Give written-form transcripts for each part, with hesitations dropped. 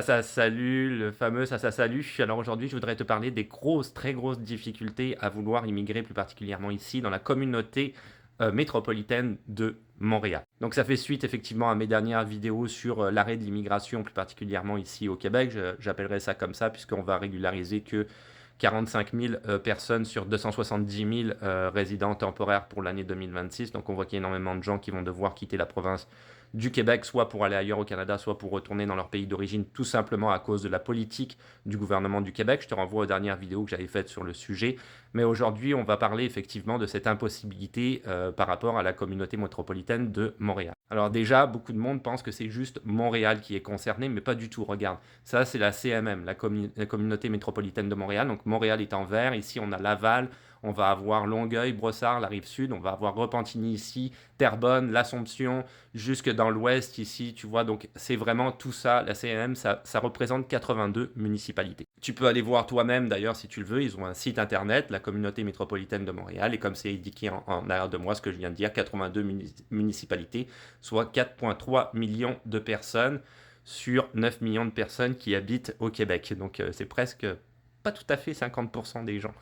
Salut, le fameux salut. Alors aujourd'hui, je voudrais te parler des grosses, très grosses difficultés à vouloir immigrer, plus particulièrement ici, dans la communauté métropolitaine de Montréal. Donc ça fait suite effectivement à mes dernières vidéos sur l'arrêt de l'immigration, plus particulièrement ici au Québec. J'appellerai ça comme ça, puisqu'on va régulariser que 45 000 personnes sur 270 000 résidents temporaires pour l'année 2026. Donc on voit qu'il y a énormément de gens qui vont devoir quitter la province du Québec, soit pour aller ailleurs au Canada, soit pour retourner dans leur pays d'origine, tout simplement à cause de la politique du gouvernement du Québec. Je te renvoie aux dernières vidéos que j'avais faites sur le sujet. Mais aujourd'hui, on va parler effectivement de cette impossibilité par rapport à la communauté métropolitaine de Montréal. Alors déjà, beaucoup de monde pense que c'est juste Montréal qui est concerné, mais pas du tout. Regarde, ça c'est la CMM, la communauté métropolitaine de Montréal. Donc Montréal est en vert, ici on a Laval, on va avoir Longueuil, Brossard, la Rive-Sud, on va avoir Repentigny ici, Terrebonne, l'Assomption, jusque dans l'ouest ici, tu vois. Donc c'est vraiment tout ça, la CMM, ça représente 82 municipalités. Tu peux aller voir toi-même d'ailleurs si tu le veux, ils ont un site internet, la communauté métropolitaine de Montréal, et comme c'est indiqué en arrière de moi, ce que je viens de dire, 82 municipalités, soit 4,3 millions de personnes sur 9 millions de personnes qui habitent au Québec. Donc c'est presque pas tout à fait 50% des gens.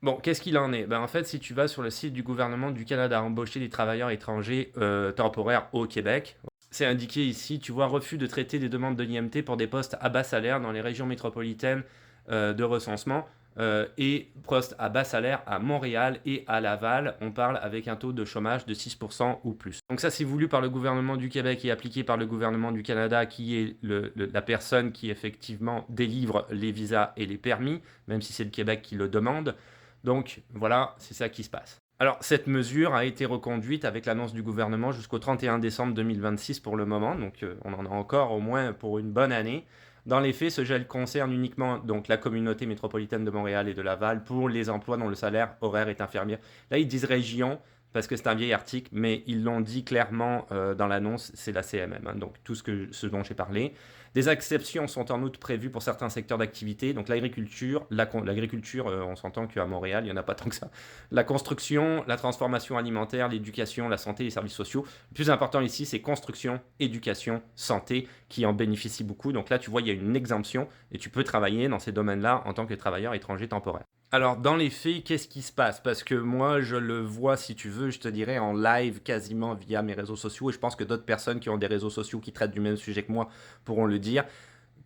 Bon, qu'est-ce qu'il en est? En fait, si tu vas sur le site du gouvernement du Canada, embaucher des travailleurs étrangers temporaires au Québec, c'est indiqué ici, tu vois, refus de traiter des demandes de l'IMT pour des postes à bas salaire dans les régions métropolitaines de recensement et postes à bas salaire à Montréal et à Laval. On parle avec un taux de chômage de 6% ou plus. Donc ça, c'est voulu par le gouvernement du Québec et appliqué par le gouvernement du Canada, qui est la personne qui effectivement délivre les visas et les permis, même si c'est le Québec qui le demande. Donc voilà, c'est ça qui se passe. Alors cette mesure a été reconduite avec l'annonce du gouvernement jusqu'au 31 décembre 2026 pour le moment, donc on en a encore au moins pour une bonne année. Dans les faits, ce gel concerne uniquement donc la communauté métropolitaine de Montréal et de Laval pour les emplois dont le salaire horaire est inférieur. Là, ils disent région parce que c'est un vieil article, mais ils l'ont dit clairement dans l'annonce, c'est la CMM, hein, donc tout ce dont j'ai parlé. Des exceptions sont en outre prévues pour certains secteurs d'activité, donc l'agriculture, l'agriculture, on s'entend qu'à Montréal, il n'y en a pas tant que ça. La construction, la transformation alimentaire, l'éducation, la santé, les services sociaux. Le plus important ici, c'est construction, éducation, santé, qui en bénéficient beaucoup. Donc là, tu vois, il y a une exemption et tu peux travailler dans ces domaines-là en tant que travailleur étranger temporaire. Alors, dans les faits, qu'est-ce qui se passe? Parce que moi, je le vois, si tu veux, je te dirais en live quasiment via mes réseaux sociaux, et je pense que d'autres personnes qui ont des réseaux sociaux qui traitent du même sujet que moi pourront le dire.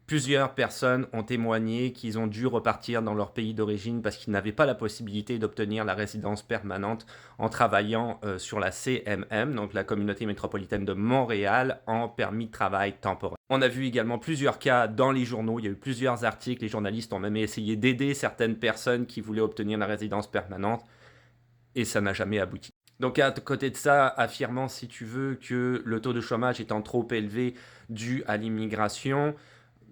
Plusieurs personnes ont témoigné qu'ils ont dû repartir dans leur pays d'origine parce qu'ils n'avaient pas la possibilité d'obtenir la résidence permanente en travaillant sur la CMM, donc la communauté métropolitaine de Montréal, en permis de travail temporaire. On a vu également plusieurs cas dans les journaux, il y a eu plusieurs articles, les journalistes ont même essayé d'aider certaines personnes qui voulaient obtenir la résidence permanente et ça n'a jamais abouti. Donc à côté de ça, affirmant si tu veux que le taux de chômage étant trop élevé dû à l'immigration,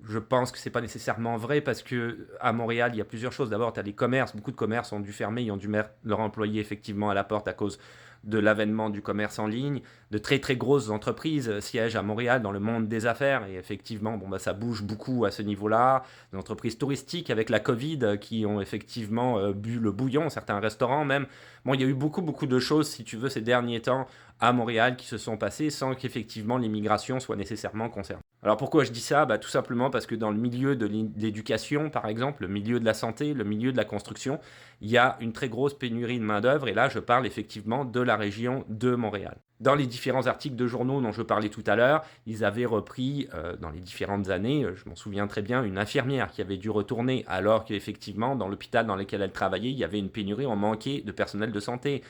je pense que c'est pas nécessairement vrai parce que à Montréal, il y a plusieurs choses. D'abord, tu as les commerces, beaucoup de commerces ont dû fermer, ils ont dû mettre leurs employés effectivement à la porte à cause de l'avènement du commerce en ligne. De très très grosses entreprises siègent à Montréal dans le monde des affaires et effectivement, ça bouge beaucoup à ce niveau-là. Des entreprises touristiques avec la Covid qui ont effectivement bu le bouillon, certains restaurants même. Bon, il y a eu beaucoup de choses, si tu veux, ces derniers temps à Montréal qui se sont passées sans qu'effectivement l'immigration soit nécessairement concernée. Alors pourquoi je dis ça? Tout simplement parce que dans le milieu de l'éducation, par exemple, le milieu de la santé, le milieu de la construction, il y a une très grosse pénurie de main-d'œuvre et là je parle effectivement de la région de Montréal. Dans les différents articles de journaux dont je parlais tout à l'heure, ils avaient repris dans les différentes années, je m'en souviens très bien, une infirmière qui avait dû retourner alors qu'effectivement dans l'hôpital dans lequel elle travaillait, il y avait une pénurie, on manquait de personnel de santé.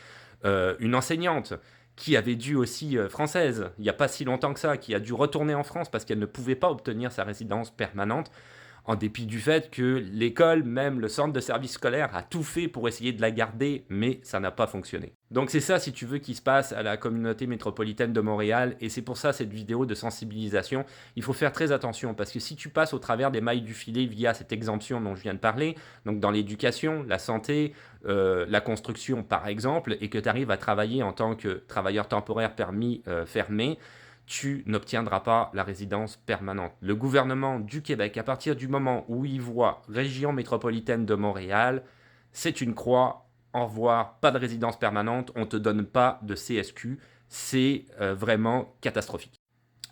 Une enseignante qui avait dû aussi, française, il n'y a pas si longtemps que ça, qui a dû retourner en France parce qu'elle ne pouvait pas obtenir sa résidence permanente, en dépit du fait que l'école, même le centre de service scolaire, a tout fait pour essayer de la garder, mais ça n'a pas fonctionné. Donc c'est ça, si tu veux, qui se passe à la communauté métropolitaine de Montréal, et c'est pour ça cette vidéo de sensibilisation. Il faut faire très attention, parce que si tu passes au travers des mailles du filet via cette exemption dont je viens de parler, donc dans l'éducation, la santé, la construction par exemple, et que tu arrives à travailler en tant que travailleur temporaire permis fermé, tu n'obtiendras pas la résidence permanente. Le gouvernement du Québec, à partir du moment où il voit région métropolitaine de Montréal, c'est une croix, au revoir, pas de résidence permanente, on ne te donne pas de CSQ, c'est vraiment catastrophique.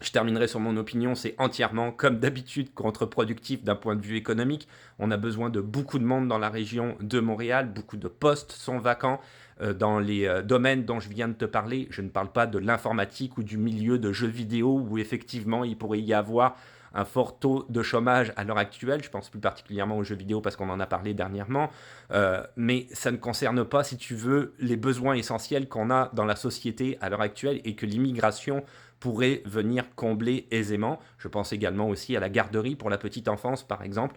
Je terminerai sur mon opinion, c'est entièrement, comme d'habitude, contre-productif d'un point de vue économique. On a besoin de beaucoup de monde dans la région de Montréal, beaucoup de postes sont vacants. Dans les domaines dont je viens de te parler, je ne parle pas de l'informatique ou du milieu de jeux vidéo où effectivement il pourrait y avoir un fort taux de chômage à l'heure actuelle. Je pense plus particulièrement aux jeux vidéo parce qu'on en a parlé dernièrement. Mais ça ne concerne pas, si tu veux, les besoins essentiels qu'on a dans la société à l'heure actuelle et que l'immigration pourrait venir combler aisément. Je pense également aussi à la garderie pour la petite enfance, par exemple.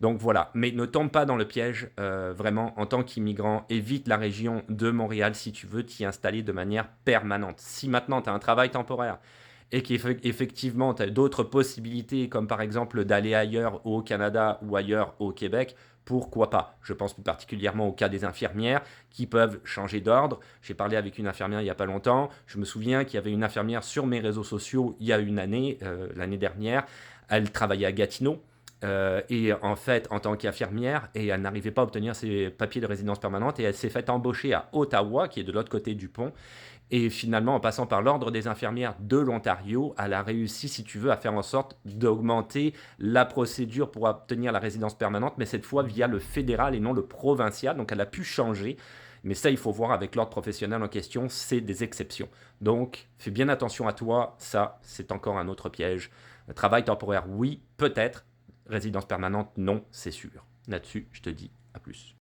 Donc voilà, mais ne tombe pas dans le piège, vraiment, en tant qu'immigrant, évite la région de Montréal si tu veux t'y installer de manière permanente. Si maintenant tu as un travail temporaire et qu'effectivement tu as d'autres possibilités, comme par exemple d'aller ailleurs au Canada ou ailleurs au Québec, pourquoi pas? Je pense plus particulièrement au cas des infirmières qui peuvent changer d'ordre. J'ai parlé avec une infirmière il n'y a pas longtemps. Je me souviens qu'il y avait une infirmière sur mes réseaux sociaux il y a une année, l'année dernière. Elle travaillait à Gatineau. Et en fait, en tant qu'infirmière, et elle n'arrivait pas à obtenir ses papiers de résidence permanente, et elle s'est fait embaucher à Ottawa, qui est de l'autre côté du pont. Et finalement, en passant par l'Ordre des infirmières de l'Ontario, elle a réussi, si tu veux, à faire en sorte d'augmenter la procédure pour obtenir la résidence permanente, mais cette fois via le fédéral et non le provincial. Donc elle a pu changer. Mais ça, il faut voir avec l'ordre professionnel en question, c'est des exceptions. Donc, fais bien attention à toi, ça, c'est encore un autre piège. Travail temporaire, oui, peut-être. Résidence permanente, non, c'est sûr. Là-dessus, je te dis à plus.